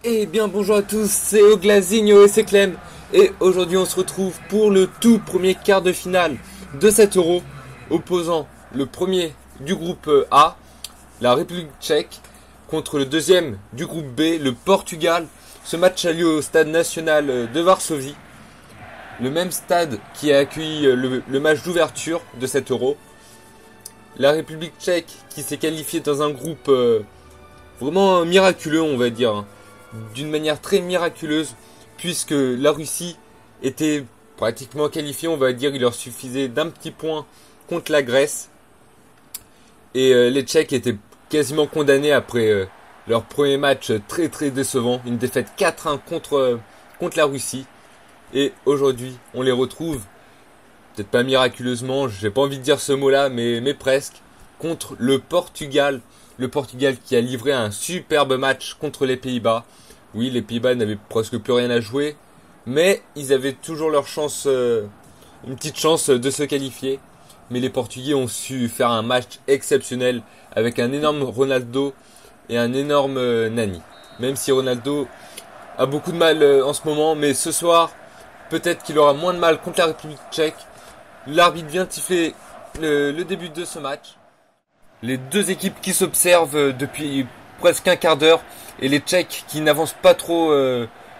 Eh bien bonjour à tous, c'est Oglasigno et c'est Clem. Et aujourd'hui on se retrouve pour le tout premier quart de finale de cet Euro, opposant le premier du groupe A, la République tchèque, contre le deuxième du groupe B, le Portugal. Ce match a lieu au stade national de Varsovie, le même stade qui a accueilli le match d'ouverture de cet Euro. La République tchèque qui s'est qualifiée dans un groupe vraiment miraculeux, on va dire, hein, d'une manière très miraculeuse, puisque la Russie était pratiquement qualifiée, on va dire, il leur suffisait d'un petit point contre la Grèce, et les Tchèques étaient quasiment condamnés après leur premier match très très décevant, une défaite 4-1 contre la Russie, et aujourd'hui on les retrouve, peut-être pas miraculeusement, j'ai pas envie de dire ce mot-là, mais presque, contre le Portugal. Le Portugal qui a livré un superbe match contre les Pays-Bas. Oui, les Pays-Bas n'avaient presque plus rien à jouer, mais ils avaient toujours leur chance, une petite chance de se qualifier. Mais les Portugais ont su faire un match exceptionnel avec un énorme Ronaldo et un énorme Nani. Même si Ronaldo a beaucoup de mal en ce moment, mais ce soir, peut-être qu'il aura moins de mal contre la République tchèque. L'arbitre vient de siffler le début de ce match. Les deux équipes qui s'observent depuis presque un quart d'heure et les Tchèques qui n'avancent pas trop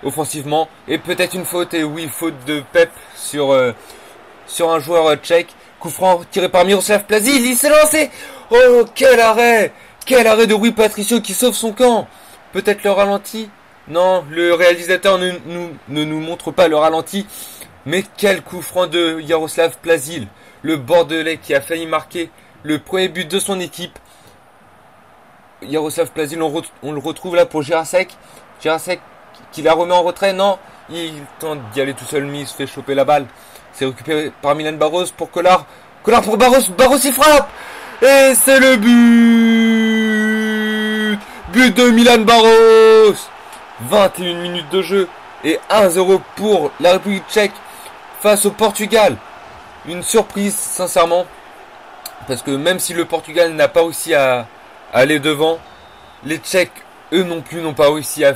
offensivement. Et peut-être une faute, et oui, faute de Pep sur un joueur tchèque. Coup franc tiré par Miroslav Plazil, il s'est lancé. Oh, quel arrêt! Quel arrêt de Rui Patricio qui sauve son camp. Peut-être le ralenti. Non, le réalisateur ne nous montre pas le ralenti. Mais quel coup franc de Jaroslav Plazil, le Bordelais qui a failli marquer le premier but de son équipe. Jaroslav Plazil, on le retrouve là pour Jirasek. Jirasek qui la remet en retrait, non, il tente d'y aller tout seul, mais il se fait choper la balle. C'est récupéré par Milan Barros pour Kolar. Kolar pour Barros, Barros il frappe. Et c'est le but. But de Milan Barros. 21 minutes de jeu et 1-0 pour la République tchèque face au Portugal. Une surprise, sincèrement, parce que même si le Portugal n'a pas réussi à aller devant, les Tchèques, eux non plus, n'ont pas réussi à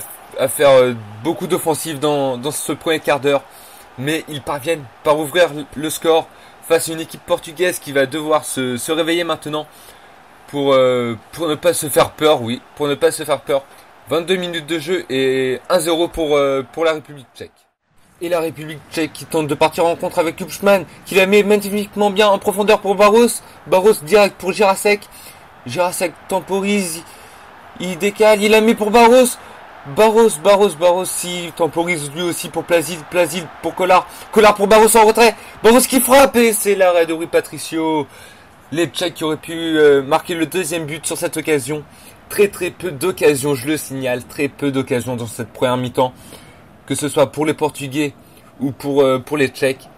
faire beaucoup d'offensives dans ce premier quart d'heure. Mais ils parviennent par ouvrir le score face à une équipe portugaise qui va devoir se réveiller maintenant pour ne pas se faire peur, oui, pour ne pas se faire peur. 22 minutes de jeu et 1-0 pour la République tchèque. Et la République tchèque qui tente de partir en contre avec Hubschmann, qui la met magnifiquement bien en profondeur pour Barros. Barros direct pour Jirasek. Jirasek temporise, il décale, il la met pour Barros. Barros, il temporise lui aussi pour Plazil. Plazil pour Kolar. Kolar pour Barros en retrait. Barros qui frappe et c'est l'arrêt de Rui Patricio. Les Tchèques qui auraient pu marquer le deuxième but sur cette occasion. Très peu d'occasions, je le signale, très peu d'occasions dans cette première mi-temps. Que ce soit pour les Portugais ou pour les Tchèques,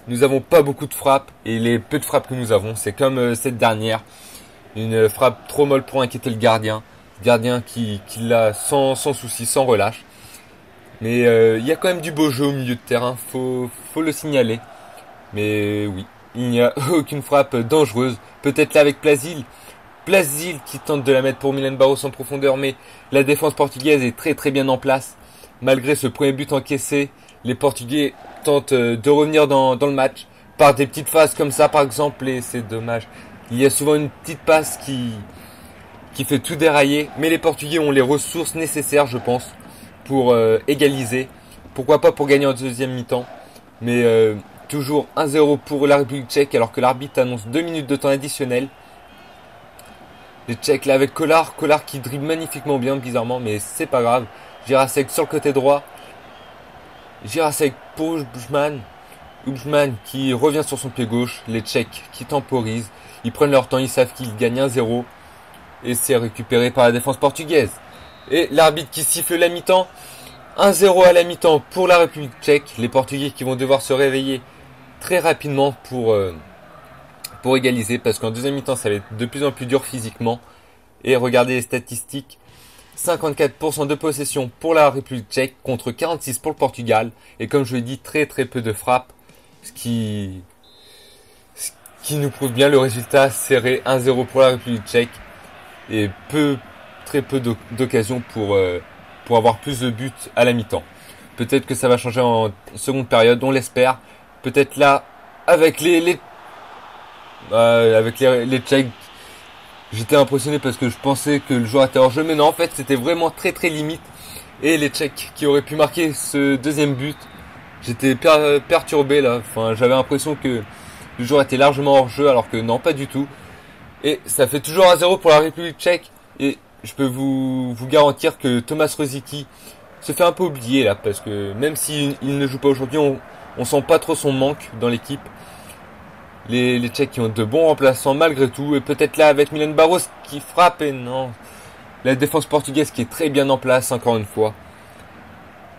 nous n'avons pas beaucoup de frappes. Et les peu de frappes que nous avons, c'est comme cette dernière. Une frappe trop molle pour inquiéter le gardien. Gardien qui l'a sans souci, sans relâche. Mais il y a quand même du beau jeu au milieu de terrain, faut le signaler. Mais oui, il n'y a aucune frappe dangereuse. Peut-être là avec Plazil. Plazil qui tente de la mettre pour Milan Barros en profondeur, mais la défense portugaise est très bien en place. Malgré ce premier but encaissé, les Portugais tentent de revenir dans le match par des petites phases comme ça par exemple, et c'est dommage. Il y a souvent une petite passe qui fait tout dérailler, mais les Portugais ont les ressources nécessaires, je pense, pour égaliser. Pourquoi pas pour gagner en deuxième mi-temps, mais toujours 1-0 pour la République tchèque alors que l'arbitre annonce 2 minutes de temps additionnel. Les Tchèques là avec Kolar qui dribble magnifiquement bien bizarrement, mais c'est pas grave. Jirasek sur le côté droit. Jirasek pour Hubschmann. Hubschmann qui revient sur son pied gauche. Les Tchèques qui temporisent. Ils prennent leur temps, ils savent qu'ils gagnent 1-0. Et c'est récupéré par la défense portugaise. Et l'arbitre qui siffle la mi-temps. 1-0 à la mi-temps pour la République tchèque. Les Portugais qui vont devoir se réveiller très rapidement pour égaliser. Parce qu'en deuxième mi-temps, ça va être de plus en plus dur physiquement. Et regardez les statistiques. 54% de possession pour la République tchèque contre 46% pour le Portugal. Et comme je l'ai dit, très peu de frappes. Ce qui nous prouve bien le résultat serré 1-0 pour la République tchèque. Et très peu d'occasions pour avoir plus de buts à la mi-temps. Peut-être que ça va changer en seconde période, on l'espère. Peut-être là, avec les Tchèques, j'étais impressionné parce que je pensais que le joueur était hors jeu, mais non, en fait, c'était vraiment très très limite. Et les Tchèques qui auraient pu marquer ce deuxième but, j'étais perturbé là. Enfin, j'avais l'impression que le joueur était largement hors jeu, alors que non, pas du tout. Et ça fait toujours 1-0 pour la République tchèque. Et je peux vous garantir que Thomas Rosicky se fait un peu oublier là, parce que même s'il ne joue pas aujourd'hui, on sent pas trop son manque dans l'équipe. Les Tchèques qui ont de bons remplaçants malgré tout, et peut-être là avec Milan Baros qui frappe, et non. La défense portugaise qui est très bien en place encore une fois.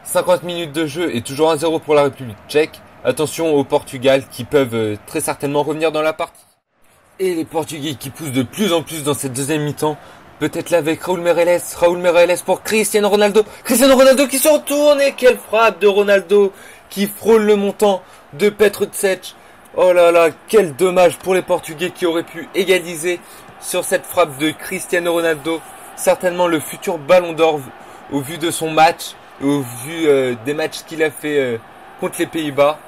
50 minutes de jeu et toujours 1-0 pour la République tchèque. Attention au Portugal qui peuvent très certainement revenir dans la partie. Et les Portugais qui poussent de plus en plus dans cette deuxième mi-temps. Peut-être là avec Raúl Meireles pour Cristiano Ronaldo. Cristiano Ronaldo qui se retourne, et quelle frappe de Ronaldo qui frôle le montant de Petr Cech. Oh là là, quel dommage pour les Portugais qui auraient pu égaliser sur cette frappe de Cristiano Ronaldo. Certainement le futur Ballon d'Or au vu de son match, au vu des matchs qu'il a fait contre les Pays-Bas.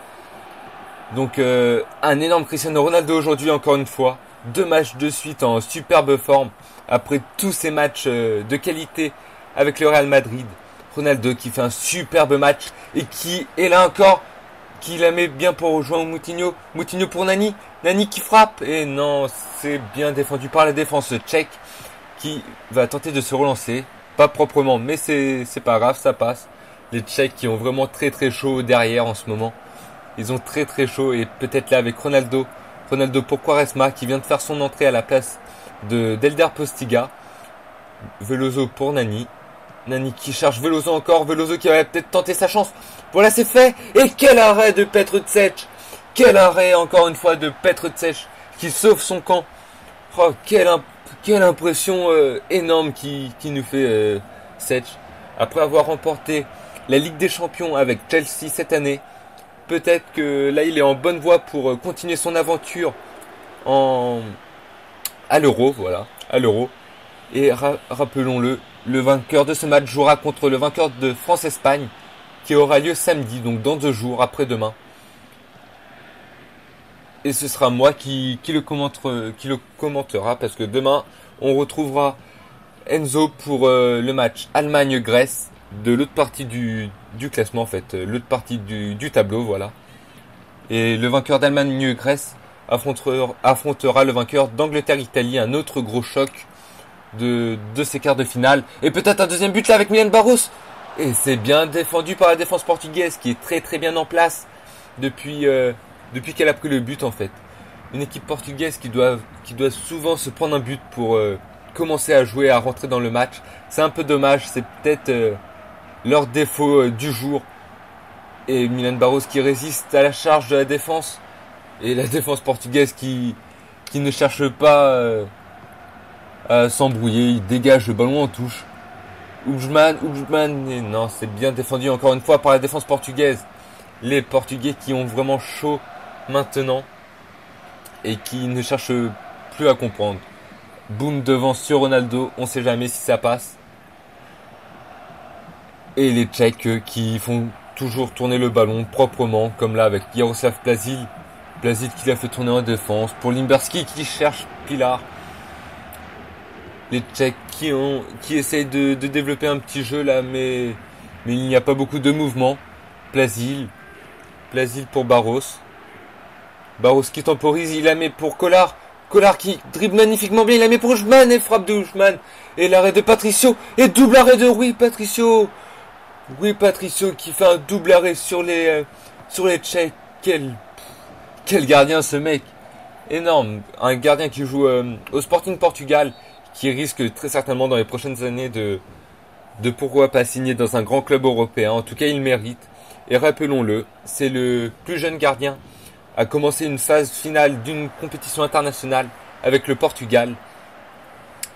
Donc un énorme Cristiano Ronaldo aujourd'hui encore une fois. 2 matchs de suite en superbe forme après tous ces matchs de qualité avec le Real Madrid. Ronaldo qui fait un superbe match et qui est là encore, qui la met bien pour rejoindre Moutinho. Moutinho pour Nani. Nani qui frappe. Et non, c'est bien défendu par la défense tchèque qui va tenter de se relancer. Pas proprement, mais c'est pas grave, ça passe. Les Tchèques qui ont vraiment très très chaud derrière en ce moment. Ils ont très très chaud, et peut-être là avec Ronaldo. Ronaldo pour Quaresma qui vient de faire son entrée à la place d'Elder Postiga. Veloso pour Nani. Nani qui cherche Veloso encore. Veloso qui va peut-être tenter sa chance. Voilà, c'est fait. Et quel arrêt de Petr Cech. Quel arrêt encore une fois de Petr Cech qui sauve son camp. Oh, quelle impression énorme qui nous fait Cech. Après avoir remporté la Ligue des Champions avec Chelsea cette année. Peut-être que là il est en bonne voie pour continuer son aventure à l'Euro, voilà, à l'Euro. Et rappelons-le, le vainqueur de ce match jouera contre le vainqueur de France-Espagne qui aura lieu samedi, donc dans 2 jours, après-demain. Et ce sera moi qui le commentera, parce que demain on retrouvera Enzo pour le match Allemagne-Grèce de l'autre partie du classement en fait, l'autre partie du tableau, voilà. Et le vainqueur d'Allemagne-Grèce affrontera le vainqueur d'Angleterre-Italie, un autre gros choc de ces quarts de finale. Et peut-être un deuxième but là avec Milan Baros. Et c'est bien défendu par la défense portugaise qui est très très bien en place depuis qu'elle a pris le but en fait. Une équipe portugaise qui doit souvent se prendre un but pour commencer à jouer, à rentrer dans le match. C'est un peu dommage, c'est peut-être leur défaut du jour. Et Milan Baros qui résiste à la charge de la défense. Et la défense portugaise qui ne cherche pas à s'embrouiller. Il dégage le ballon en touche. Ujman, et non, c'est bien défendu encore une fois par la défense portugaise. Les Portugais qui ont vraiment chaud maintenant et qui ne cherchent plus à comprendre. Boum devant sur Ronaldo, on sait jamais si ça passe. Et les Tchèques qui font toujours tourner le ballon proprement, comme là avec Jaroslav Plazil. Plazil qui l'a fait tourner en défense. Pour Limberski qui cherche Pilar. Les Tchèques qui essayent de développer un petit jeu là, mais il n'y a pas beaucoup de mouvement. Plazil pour Baros. Baros qui temporise, il la met pour Kolar. Kolar qui dribble magnifiquement bien, il la met pour Ujman et frappe de Ujman. Et l'arrêt de Patricio, et double arrêt de Rui Patricio. Rui Patricio qui fait un double arrêt sur les Tchèques. Quel gardien ce mec. Énorme. Un gardien qui joue au Sporting Portugal, qui risque très certainement dans les prochaines années de pourquoi pas signer dans un grand club européen. En tout cas, il mérite. Et rappelons-le, c'est le plus jeune gardien à commencer une phase finale d'une compétition internationale avec le Portugal.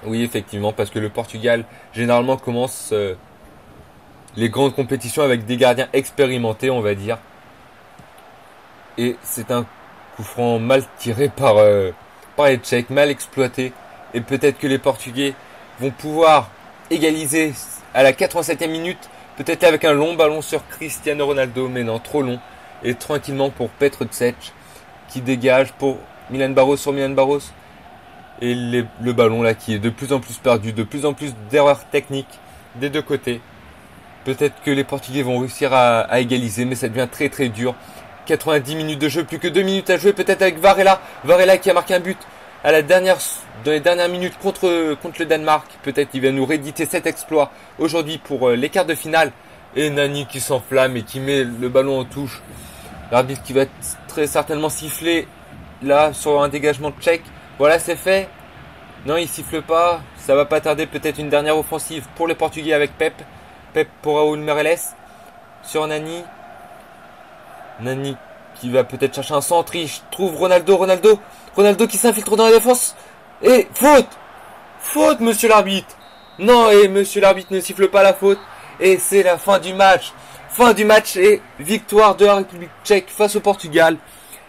Oui, effectivement, parce que le Portugal, généralement, commence les grandes compétitions avec des gardiens expérimentés, on va dire. Et c'est un coup franc mal tiré par les Tchèques, mal exploité. Et peut-être que les Portugais vont pouvoir égaliser à la 87e minute. Peut-être avec un long ballon sur Cristiano Ronaldo, mais non, trop long. Et tranquillement pour Petr Cech qui dégage pour Milan Barros sur Milan Barros. Et le ballon là qui est de plus en plus perdu, de plus en plus d'erreurs techniques des deux côtés. Peut-être que les Portugais vont réussir à égaliser, mais ça devient très très dur. 90 minutes de jeu, plus que 2 minutes à jouer, peut-être avec Varela. Varela qui a marqué un but dans les dernières minutes contre le Danemark. Peut-être qu'il va nous rééditer cet exploit aujourd'hui pour les quarts de finale. Et Nani qui s'enflamme et qui met le ballon en touche. L'arbitre qui va très certainement siffler là sur un dégagement tchèque. Voilà, c'est fait. Non, il siffle pas. Ça va pas tarder. Peut-être une dernière offensive pour les Portugais avec Pep. Pep pour Raúl Meireles sur Nani. Nani qui va peut-être chercher un centre. Il trouve Ronaldo. Ronaldo qui s'infiltre dans la défense. Et faute, monsieur l'arbitre. Non, et monsieur l'arbitre ne siffle pas la faute. Et c'est la fin du match. Fin du match et victoire de la République tchèque face au Portugal.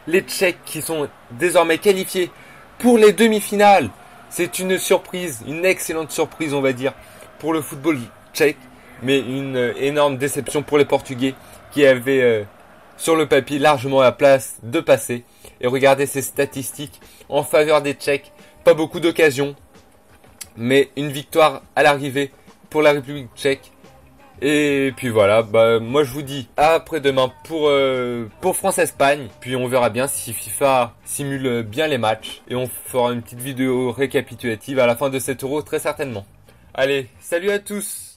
Les Tchèques qui sont désormais qualifiés pour les demi-finales. C'est une surprise, une excellente surprise on va dire pour le football tchèque. Mais une énorme déception pour les Portugais qui avaient sur le papier largement la place de passer. Et regardez ces statistiques en faveur des Tchèques. Pas beaucoup d'occasions, mais une victoire à l'arrivée pour la République tchèque. Et puis voilà, moi je vous dis à après-demain pour France-Espagne. Puis on verra bien si FIFA simule bien les matchs. Et on fera une petite vidéo récapitulative à la fin de cet Euro très certainement. Allez, salut à tous!